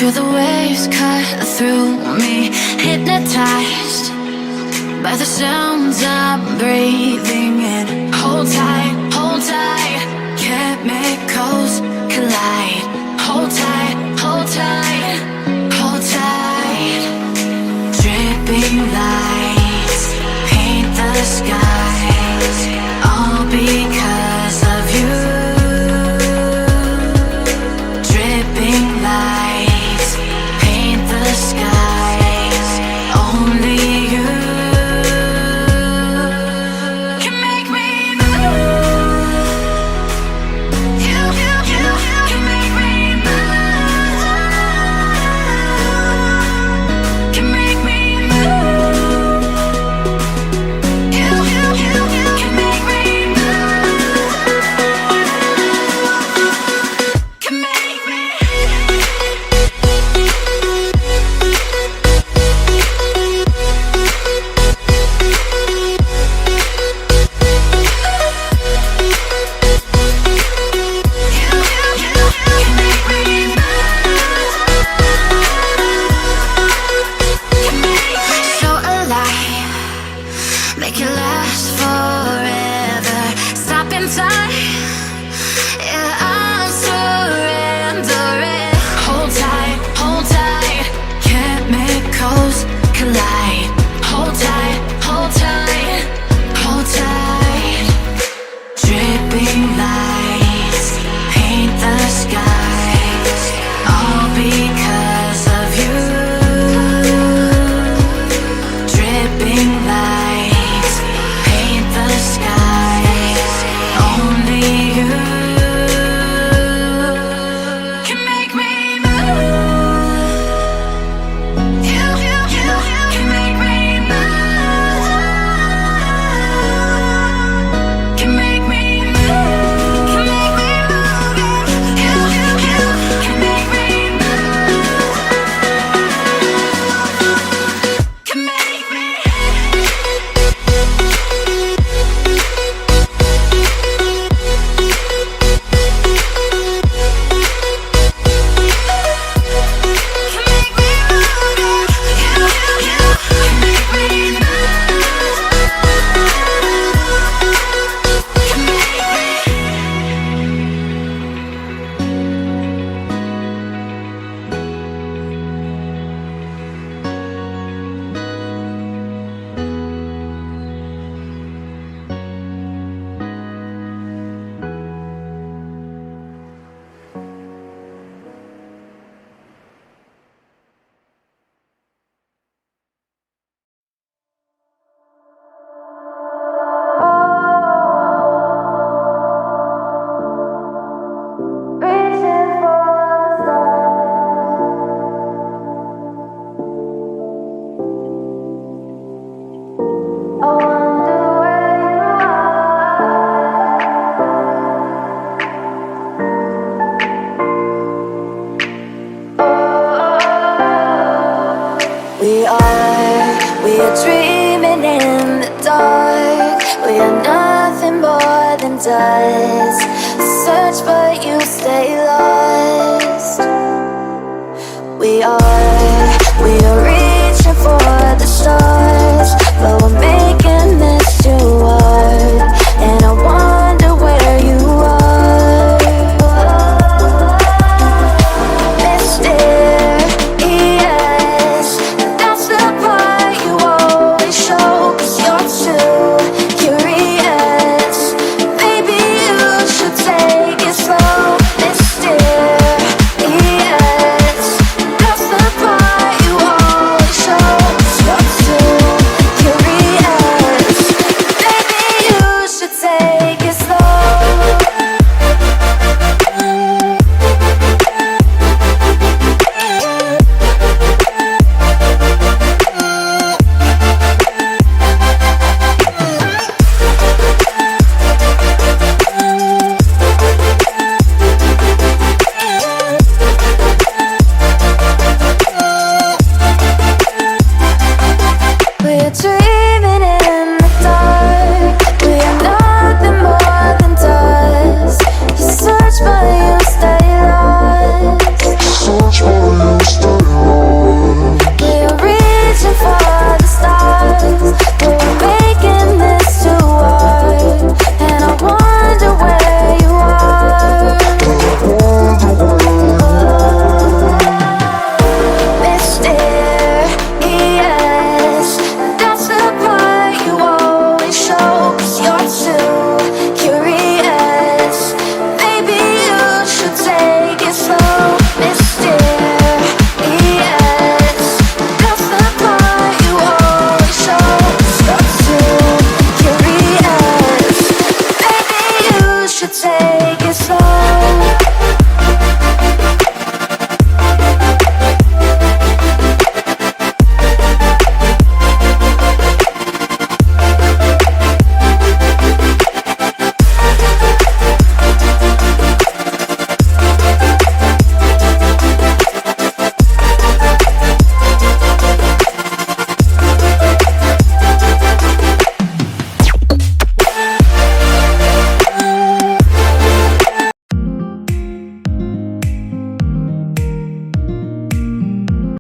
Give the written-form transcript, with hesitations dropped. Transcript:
Feel the waves cut through me, hypnotized by the sounds I'm breathing in. Hold tight, chemicals collide. Hold tight, hold tight, hold tight. Dripping lights paint the skies, all because of you. Dripping lights paint the skies, only you can make me move. You can make me move. Can make me move. You can make me move. Can make me. So alive, make it last forever. Stop in time, yeah, I'm surrendering. Hold tight, chemicals collide. Hold tight, hold tight, hold tight. Dripping lights paint the skies, all because of you. Dripping lights paint the skies, only you can make me move. You can make me move. Can make me move. Can make me move. You can make me move. Can make me. We are dreaming in the dark. We are nothing more than dust. Search but you stay lost. We are reaching for the stars, but we're making this too hard. And I wonder where you are, mysterious. That's the part you always show, 'cause you're too curious. Maybe you should take it slow.